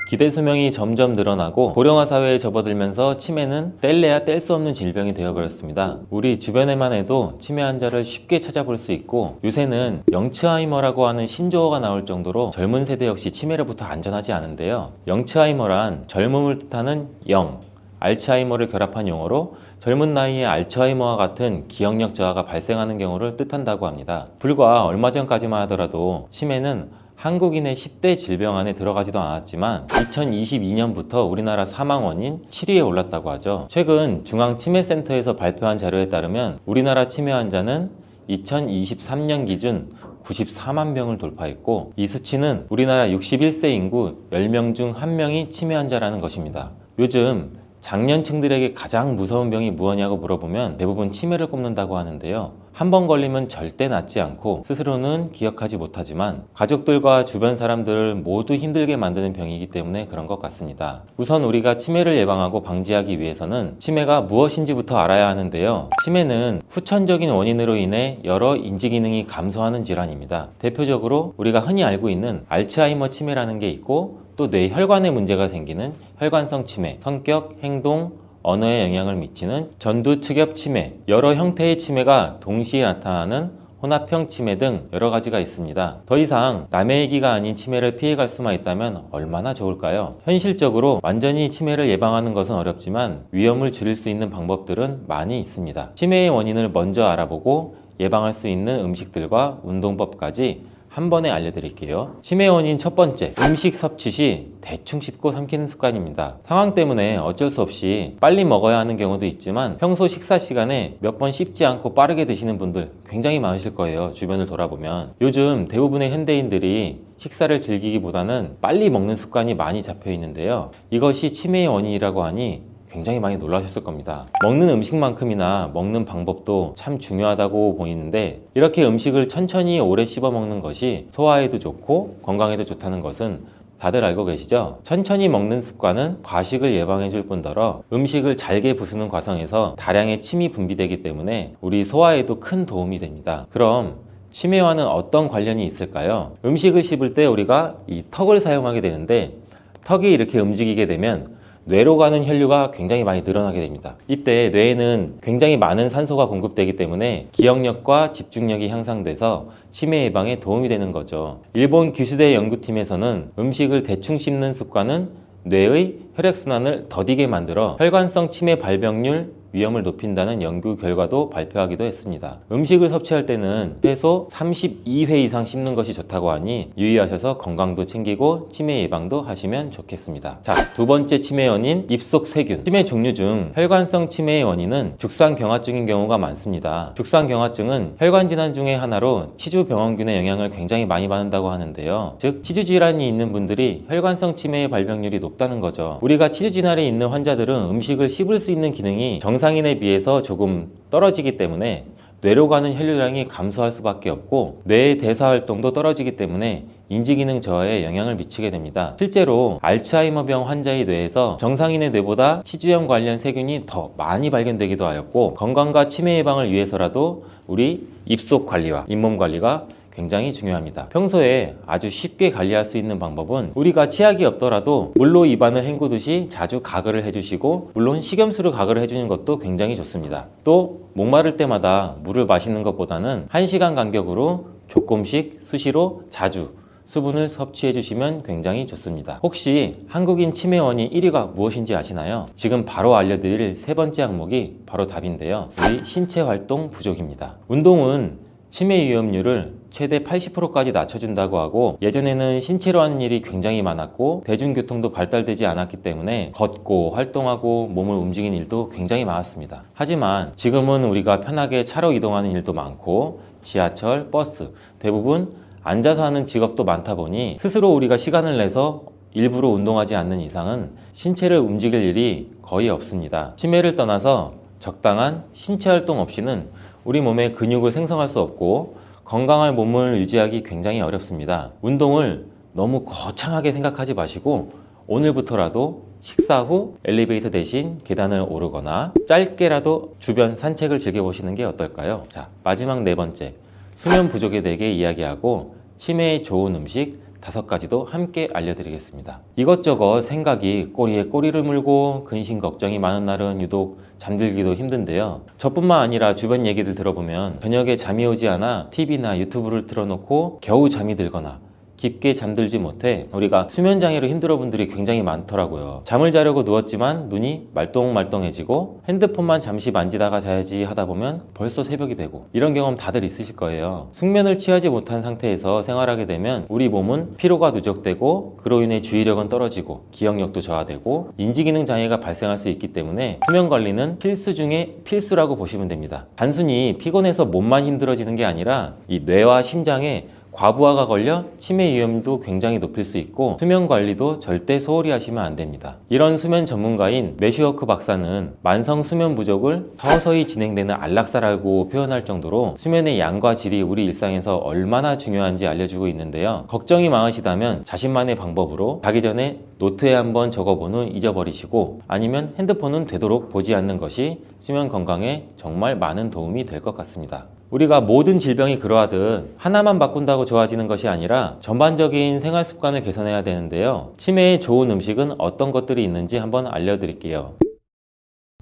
기대 수명이 점점 늘어나고 고령화 사회에 접어들면서 치매는 뗄래야 뗄 수 없는 질병이 되어버렸습니다. 우리 주변에만 해도 치매 환자를 쉽게 찾아볼 수 있고 요새는 영츠하이머라고 하는 신조어가 나올 정도로 젊은 세대 역시 치매로부터 안전하지 않은데요. 영츠하이머란 젊음을 뜻하는 영, 알츠하이머를 결합한 용어로 젊은 나이에 알츠하이머와 같은 기억력 저하가 발생하는 경우를 뜻한다고 합니다. 불과 얼마 전까지만 하더라도 치매는 한국인의 10대 질병 안에 들어가지도 않았지만 2022년부터 우리나라 사망 원인 7위에 올랐다고 하죠. 최근 중앙치매센터에서 발표한 자료에 따르면 우리나라 치매 환자는 2023년 기준 94만 명을 돌파했고 이 수치는 우리나라 61세 인구 10명 중 1명이 치매 환자라는 것입니다. 요즘 장년층들에게 가장 무서운 병이 무엇냐고 물어보면 대부분 치매를 꼽는다고 하는데요. 한 번 걸리면 절대 낫지 않고 스스로는 기억하지 못하지만 가족들과 주변 사람들을 모두 힘들게 만드는 병이기 때문에 그런 것 같습니다. 우선 우리가 치매를 예방하고 방지하기 위해서는 치매가 무엇인지부터 알아야 하는데요. 치매는 후천적인 원인으로 인해 여러 인지 기능이 감소하는 질환입니다. 대표적으로 우리가 흔히 알고 있는 알츠하이머 치매라는 게 있고 또 뇌혈관에 문제가 생기는 혈관성 치매, 성격, 행동, 언어에 영향을 미치는 전두측엽 치매, 여러 형태의 치매가 동시에 나타나는 혼합형 치매 등 여러 가지가 있습니다. 더 이상 남의 얘기가 아닌 치매를 피해갈 수만 있다면 얼마나 좋을까요? 현실적으로 완전히 치매를 예방하는 것은 어렵지만 위험을 줄일 수 있는 방법들은 많이 있습니다. 치매의 원인을 먼저 알아보고 예방할 수 있는 음식들과 운동법까지 한 번에 알려드릴게요. 치매 원인 첫 번째, 음식 섭취 시 대충 씹고 삼키는 습관입니다. 상황 때문에 어쩔 수 없이 빨리 먹어야 하는 경우도 있지만 평소 식사 시간에 몇 번 씹지 않고 빠르게 드시는 분들 굉장히 많으실 거예요. 주변을 돌아보면. 요즘 대부분의 현대인들이 식사를 즐기기보다는 빨리 먹는 습관이 많이 잡혀 있는데요. 이것이 치매의 원인이라고 하니 굉장히 많이 놀라셨을 겁니다. 먹는 음식만큼이나 먹는 방법도 참 중요하다고 보이는데 이렇게 음식을 천천히 오래 씹어 먹는 것이 소화에도 좋고 건강에도 좋다는 것은 다들 알고 계시죠? 천천히 먹는 습관은 과식을 예방해 줄 뿐더러 음식을 잘게 부수는 과정에서 다량의 침이 분비되기 때문에 우리 소화에도 큰 도움이 됩니다. 그럼 치매와는 어떤 관련이 있을까요? 음식을 씹을 때 우리가 이 턱을 사용하게 되는데 턱이 이렇게 움직이게 되면 뇌로 가는 혈류가 굉장히 많이 늘어나게 됩니다. 이때 뇌에는 굉장히 많은 산소가 공급되기 때문에 기억력과 집중력이 향상돼서 치매 예방에 도움이 되는 거죠. 일본 기수대 연구팀에서는 음식을 대충 씹는 습관은 뇌의 혈액순환을 더디게 만들어 혈관성 치매 발병률 위험을 높인다는 연구 결과도 발표하기도 했습니다. 음식을 섭취할 때는 최소 32회 이상 씹는 것이 좋다고 하니 유의하셔서 건강도 챙기고 치매 예방도 하시면 좋겠습니다. 자, 두 번째 치매 원인, 입속 세균. 치매 종류 중 혈관성 치매의 원인은 죽상경화증인 경우가 많습니다. 죽상경화증은 혈관 질환 중의 하나로 치주병원균의 영향을 굉장히 많이 받는다고 하는데요. 즉 치주 질환이 있는 분들이 혈관성 치매의 발병률이 높다는 거죠. 우리가 치주 질환이 있는 환자들은 음식을 씹을 수 있는 기능이 정상인에 비해서 조금 떨어지기 때문에 뇌로 가는 혈류량이 감소할 수밖에 없고 뇌의 대사 활동도 떨어지기 때문에 인지기능 저하에 영향을 미치게 됩니다. 실제로 알츠하이머병 환자의 뇌에서 정상인의 뇌보다 치주염 관련 세균이 더 많이 발견되기도 하였고 건강과 치매 예방을 위해서라도 우리 입속 관리와 잇몸 관리가 굉장히 중요합니다. 평소에 아주 쉽게 관리할 수 있는 방법은 우리가 치약이 없더라도 물로 입안을 헹구듯이 자주 가글을 해주시고 물론 식염수를 가글을 해주는 것도 굉장히 좋습니다. 또 목마를 때마다 물을 마시는 것보다는 1시간 간격으로 조금씩 수시로 자주 수분을 섭취해 주시면 굉장히 좋습니다. 혹시 한국인 치매 원인 1위가 무엇인지 아시나요? 지금 바로 알려드릴 세 번째 항목이 바로 답인데요. 우리 신체 활동 부족입니다. 운동은 치매 위험률을 최대 80%까지 낮춰준다고 하고 예전에는 신체로 하는 일이 굉장히 많았고 대중교통도 발달되지 않았기 때문에 걷고 활동하고 몸을 움직이는 일도 굉장히 많았습니다. 하지만 지금은 우리가 편하게 차로 이동하는 일도 많고 지하철, 버스 대부분 앉아서 하는 직업도 많다 보니 스스로 우리가 시간을 내서 일부러 운동하지 않는 이상은 신체를 움직일 일이 거의 없습니다. 치매를 떠나서 적당한 신체 활동 없이는 우리 몸에 근육을 생성할 수 없고 건강한 몸을 유지하기 굉장히 어렵습니다. 운동을 너무 거창하게 생각하지 마시고 오늘부터라도 식사 후 엘리베이터 대신 계단을 오르거나 짧게라도 주변 산책을 즐겨보시는 게 어떨까요? 자, 마지막 네 번째, 수면 부족에 대해 이야기하고 치매에 좋은 음식 5가지도 함께 알려드리겠습니다. 이것저것 생각이 꼬리에 꼬리를 물고 근심 걱정이 많은 날은 유독 잠들기도 힘든데요. 저뿐만 아니라 주변 얘기들 들어보면 저녁에 잠이 오지 않아 TV나 유튜브를 틀어놓고 겨우 잠이 들거나 깊게 잠들지 못해 우리가 수면장애로 힘들어 분들이 굉장히 많더라고요. 잠을 자려고 누웠지만 눈이 말똥말똥해지고 핸드폰만 잠시 만지다가 자야지 하다 보면 벌써 새벽이 되고 이런 경험 다들 있으실 거예요. 숙면을 취하지 못한 상태에서 생활하게 되면 우리 몸은 피로가 누적되고 그로 인해 주의력은 떨어지고 기억력도 저하되고 인지기능 장애가 발생할 수 있기 때문에 수면 관리는 필수 중에 필수라고 보시면 됩니다. 단순히 피곤해서 몸만 힘들어지는 게 아니라 이 뇌와 심장에 과부하가 걸려 치매 위험도 굉장히 높일 수 있고 수면 관리도 절대 소홀히 하시면 안 됩니다. 이런 수면 전문가인 매슈워크 박사는 만성 수면 부족을 서서히 진행되는 안락사라고 표현할 정도로 수면의 양과 질이 우리 일상에서 얼마나 중요한지 알려주고 있는데요. 걱정이 많으시다면 자신만의 방법으로 자기 전에 노트에 한번 적어본 후 잊어버리시고 아니면 핸드폰은 되도록 보지 않는 것이 수면 건강에 정말 많은 도움이 될 것 같습니다. 우리가 모든 질병이 그러하듯 하나만 바꾼다고 좋아지는 것이 아니라 전반적인 생활 습관을 개선해야 되는데요. 치매에 좋은 음식은 어떤 것들이 있는지 한번 알려드릴게요.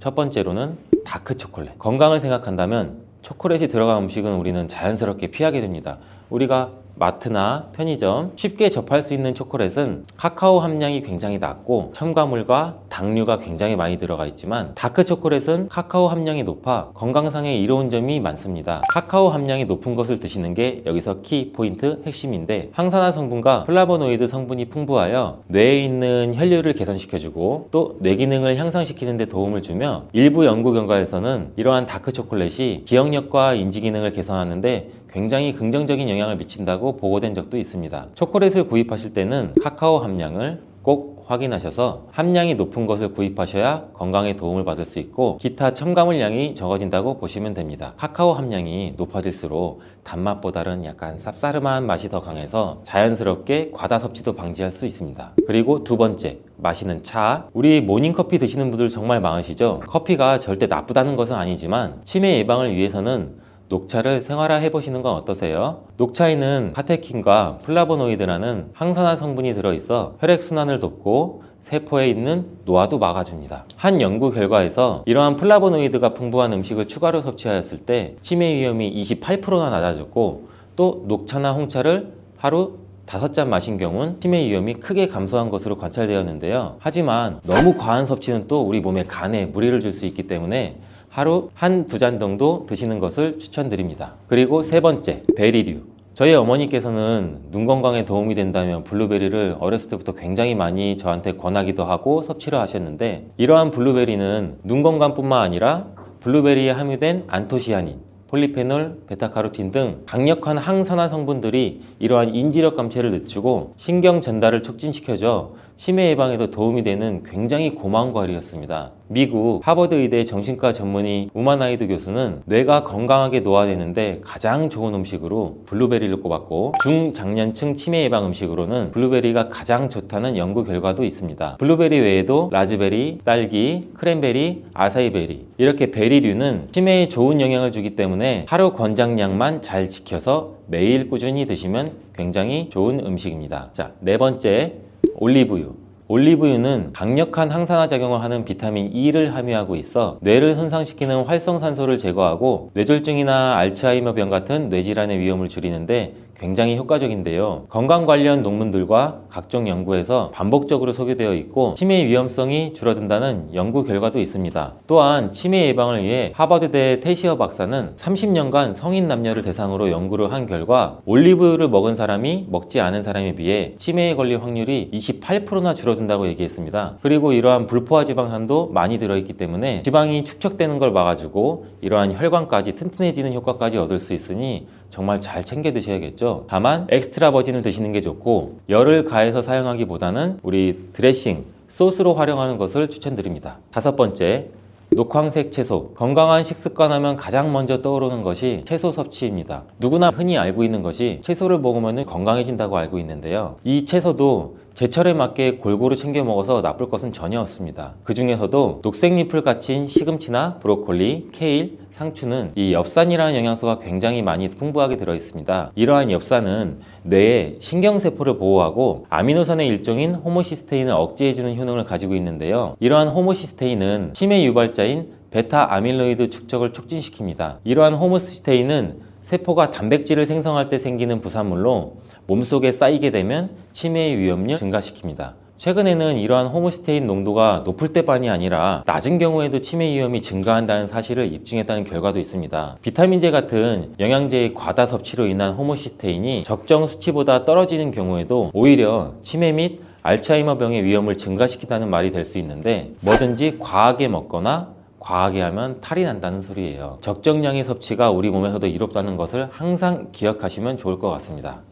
첫 번째로는 다크 초콜릿. 건강을 생각한다면 초콜릿이 들어간 음식은 우리는 자연스럽게 피하게 됩니다. 우리가 마트나 편의점 쉽게 접할 수 있는 초콜릿은 카카오 함량이 굉장히 낮고 첨가물과 당류가 굉장히 많이 들어가 있지만 다크 초콜릿은 카카오 함량이 높아 건강상에 이로운 점이 많습니다. 카카오 함량이 높은 것을 드시는 게 여기서 키 포인트 핵심인데 항산화 성분과 플라보노이드 성분이 풍부하여 뇌에 있는 혈류를 개선시켜주고 또 뇌 기능을 향상시키는 데 도움을 주며 일부 연구 결과에서는 이러한 다크 초콜릿이 기억력과 인지 기능을 개선하는데 굉장히 긍정적인 영향을 미친다고 보고된 적도 있습니다. 초콜릿을 구입하실 때는 카카오 함량을 꼭 확인하셔서 함량이 높은 것을 구입하셔야 건강에 도움을 받을 수 있고 기타 첨가물량이 적어진다고 보시면 됩니다. 카카오 함량이 높아질수록 단맛보다는 약간 쌉싸름한 맛이 더 강해서 자연스럽게 과다 섭취도 방지할 수 있습니다. 그리고 두 번째, 마시는 차. 우리 모닝커피 드시는 분들 정말 많으시죠? 커피가 절대 나쁘다는 것은 아니지만 치매 예방을 위해서는 녹차를 생활화 해보시는 건 어떠세요? 녹차에는 카테킨과 플라보노이드라는 항산화 성분이 들어있어 혈액순환을 돕고 세포에 있는 노화도 막아줍니다. 한 연구 결과에서 이러한 플라보노이드가 풍부한 음식을 추가로 섭취하였을 때 치매 위험이 28%나 낮아졌고 또 녹차나 홍차를 하루 5잔 마신 경우는 치매 위험이 크게 감소한 것으로 관찰되었는데요. 하지만 너무 과한 섭취는 또 우리 몸에 간에 무리를 줄 수 있기 때문에 하루 1~2잔 정도 드시는 것을 추천드립니다. 그리고 세 번째, 베리류. 저희 어머니께서는 눈 건강에 도움이 된다면 블루베리를 어렸을 때부터 굉장히 많이 저한테 권하기도 하고 섭취를 하셨는데 이러한 블루베리는 눈 건강뿐만 아니라 블루베리에 함유된 안토시아닌, 폴리페놀, 베타카로틴 등 강력한 항산화 성분들이 이러한 인지력 감퇴를 늦추고 신경 전달을 촉진시켜줘 치매 예방에도 도움이 되는 굉장히 고마운 과일이었습니다. 미국 하버드 의대 정신과 전문의 우마나이드 교수는 뇌가 건강하게 노화되는데 가장 좋은 음식으로 블루베리를 꼽았고 중장년층 치매 예방 음식으로는 블루베리가 가장 좋다는 연구 결과도 있습니다. 블루베리 외에도 라즈베리, 딸기, 크랜베리, 아사이베리 이렇게 베리류는 치매에 좋은 영향을 주기 때문에 하루 권장량만 잘 지켜서 매일 꾸준히 드시면 굉장히 좋은 음식입니다. 자, 네 번째, 올리브유. 올리브유는 강력한 항산화 작용을 하는 비타민 E를 함유하고 있어 뇌를 손상시키는 활성산소를 제거하고 뇌졸중이나 알츠하이머병 같은 뇌질환의 위험을 줄이는데 굉장히 효과적인데요. 건강 관련 논문들과 각종 연구에서 반복적으로 소개되어 있고 치매 위험성이 줄어든다는 연구 결과도 있습니다. 또한 치매 예방을 위해 하버드대 테시어 박사는 30년간 성인 남녀를 대상으로 연구를 한 결과 올리브유를 먹은 사람이 먹지 않은 사람에 비해 치매에 걸릴 확률이 28%나 줄어든다고 얘기했습니다. 그리고 이러한 불포화 지방산도 많이 들어있기 때문에 지방이 축적되는 걸 막아주고 이러한 혈관까지 튼튼해지는 효과까지 얻을 수 있으니 정말 잘 챙겨 드셔야겠죠. 다만 엑스트라 버진을 드시는 게 좋고 열을 가해서 사용하기보다는 우리 드레싱, 소스로 활용하는 것을 추천드립니다. 다섯 번째, 녹황색 채소. 건강한 식습관 하면 가장 먼저 떠오르는 것이 채소 섭취입니다. 누구나 흔히 알고 있는 것이 채소를 먹으면 건강해진다고 알고 있는데요. 이 채소도 제철에 맞게 골고루 챙겨 먹어서 나쁠 것은 전혀 없습니다. 그 중에서도 녹색잎을 갖춘 시금치나 브로콜리, 케일, 상추는 이 엽산이라는 영양소가 굉장히 많이 풍부하게 들어있습니다. 이러한 엽산은 뇌의 신경세포를 보호하고 아미노산의 일종인 호모시스테인을 억제해주는 효능을 가지고 있는데요. 이러한 호모시스테인은 치매 유발자인 베타 아밀로이드 축적을 촉진시킵니다. 이러한 호모시스테인은 세포가 단백질을 생성할 때 생기는 부산물로 몸속에 쌓이게 되면 치매의 위험률을 증가시킵니다. 최근에는 이러한 호모시스테인 농도가 높을 때만이 아니라 낮은 경우에도 치매 위험이 증가한다는 사실을 입증했다는 결과도 있습니다. 비타민제 같은 영양제의 과다 섭취로 인한 호모시스테인이 적정 수치보다 떨어지는 경우에도 오히려 치매 및 알츠하이머병의 위험을 증가시킨다는 말이 될 수 있는데 뭐든지 과하게 먹거나 과하게 하면 탈이 난다는 소리예요. 적정량의 섭취가 우리 몸에서도 이롭다는 것을 항상 기억하시면 좋을 것 같습니다.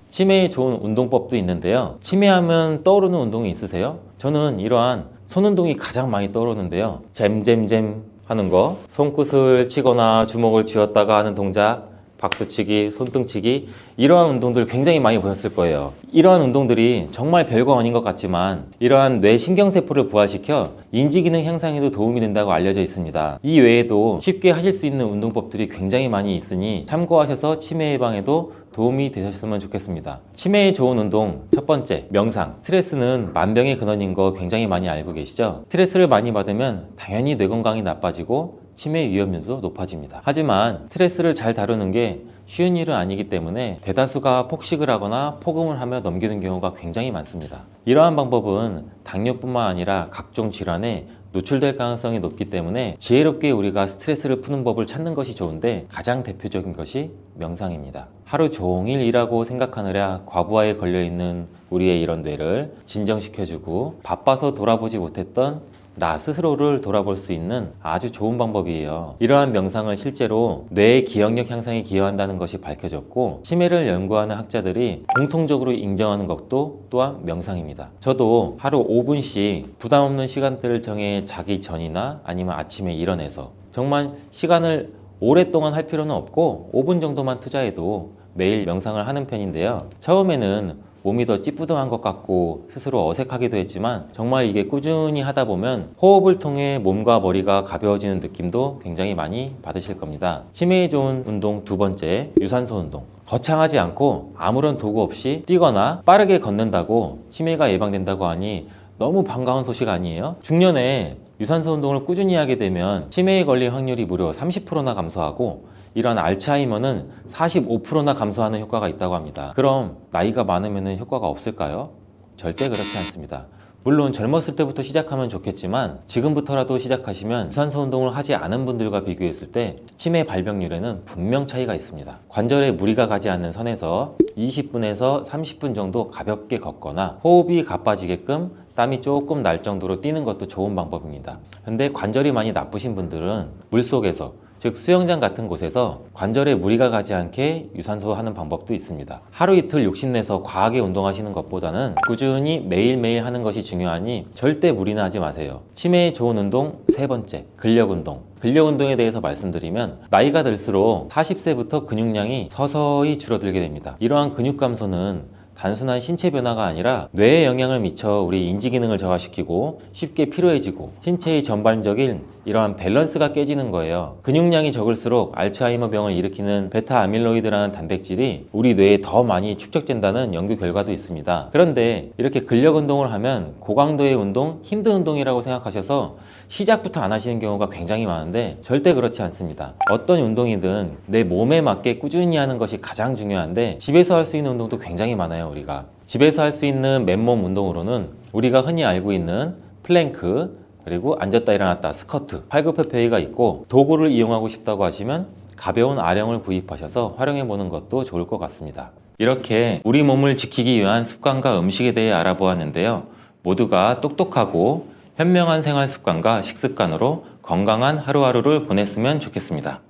치매에 좋은 운동법도 있는데요. 치매하면 떠오르는 운동이 있으세요? 저는 이러한 손운동이 가장 많이 떠오르는데요. 잼잼잼 하는 거, 손끝을 치거나 주먹을 쥐었다가 하는 동작, 박수치기, 손등치기 이러한 운동들 굉장히 많이 보셨을 거예요. 이러한 운동들이 정말 별거 아닌 것 같지만 이러한 뇌 신경세포를 부활시켜 인지기능 향상에도 도움이 된다고 알려져 있습니다. 이 외에도 쉽게 하실 수 있는 운동법들이 굉장히 많이 있으니 참고하셔서 치매 예방에도 도움이 되셨으면 좋겠습니다. 치매에 좋은 운동 첫 번째, 명상. 스트레스는 만병의 근원인 거 굉장히 많이 알고 계시죠? 스트레스를 많이 받으면 당연히 뇌 건강이 나빠지고 치매 위험률도 높아집니다. 하지만 스트레스를 잘 다루는 게 쉬운 일은 아니기 때문에 대다수가 폭식을 하거나 폭음을 하며 넘기는 경우가 굉장히 많습니다. 이러한 방법은 당뇨뿐만 아니라 각종 질환에 노출될 가능성이 높기 때문에 지혜롭게 우리가 스트레스를 푸는 법을 찾는 것이 좋은데, 가장 대표적인 것이 명상입니다. 하루 종일 일하고 생각하느라 과부하에 걸려있는 우리의 이런 뇌를 진정시켜주고 바빠서 돌아보지 못했던 나 스스로를 돌아볼 수 있는 아주 좋은 방법이에요. 이러한 명상을 실제로 뇌의 기억력 향상에 기여한다는 것이 밝혀졌고, 치매를 연구하는 학자들이 공통적으로 인정하는 것도 또한 명상입니다. 저도 하루 5분씩 부담 없는 시간대를 정해 자기 전이나 아니면 아침에 일어나서, 정말 시간을 오랫동안 할 필요는 없고 5분 정도만 투자해도 매일 명상을 하는 편인데요. 처음에는 몸이 더 찌뿌둥한 것 같고 스스로 어색하기도 했지만, 정말 이게 꾸준히 하다 보면 호흡을 통해 몸과 머리가 가벼워지는 느낌도 굉장히 많이 받으실 겁니다. 치매에 좋은 운동 두 번째, 유산소 운동. 거창하지 않고 아무런 도구 없이 뛰거나 빠르게 걷는다고 치매가 예방된다고 하니 너무 반가운 소식 아니에요? 중년에 유산소 운동을 꾸준히 하게 되면 치매에 걸릴 확률이 무려 30%나 감소하고, 이런 알츠하이머는 45%나 감소하는 효과가 있다고 합니다. 그럼 나이가 많으면 효과가 없을까요? 절대 그렇지 않습니다. 물론 젊었을 때부터 시작하면 좋겠지만 지금부터라도 시작하시면 유산소 운동을 하지 않은 분들과 비교했을 때 치매 발병률에는 분명 차이가 있습니다. 관절에 무리가 가지 않는 선에서 20분에서 30분 정도 가볍게 걷거나 호흡이 가빠지게끔 땀이 조금 날 정도로 뛰는 것도 좋은 방법입니다. 근데 관절이 많이 나쁘신 분들은 물속에서, 즉 수영장 같은 곳에서 관절에 무리가 가지 않게 유산소 하는 방법도 있습니다. 하루 이틀 욕심내서 과하게 운동하시는 것보다는 꾸준히 매일매일 하는 것이 중요하니 절대 무리는 하지 마세요. 치매에 좋은 운동 세 번째, 근력 운동. 근력 운동에 대해서 말씀드리면, 나이가 들수록 40세부터 근육량이 서서히 줄어들게 됩니다. 이러한 근육 감소는 단순한 신체 변화가 아니라 뇌에 영향을 미쳐 우리 인지 기능을 저하시키고 쉽게 피로해지고 신체의 전반적인 이러한 밸런스가 깨지는 거예요. 근육량이 적을수록 알츠하이머 병을 일으키는 베타 아밀로이드라는 단백질이 우리 뇌에 더 많이 축적된다는 연구 결과도 있습니다. 그런데 이렇게 근력 운동을 하면 고강도의 운동, 힘든 운동이라고 생각하셔서 시작부터 안 하시는 경우가 굉장히 많은데 절대 그렇지 않습니다. 어떤 운동이든 내 몸에 맞게 꾸준히 하는 것이 가장 중요한데, 집에서 할 수 있는 운동도 굉장히 많아요. 우리가 집에서 할 수 있는 맨몸 운동으로는 우리가 흔히 알고 있는 플랭크, 그리고 앉았다 일어났다 스쿼트, 팔굽혀펴기가 있고, 도구를 이용하고 싶다고 하시면 가벼운 아령을 구입하셔서 활용해 보는 것도 좋을 것 같습니다. 이렇게 우리 몸을 지키기 위한 습관과 음식에 대해 알아보았는데요. 모두가 똑똑하고 현명한 생활 습관과 식습관으로 건강한 하루하루를 보냈으면 좋겠습니다.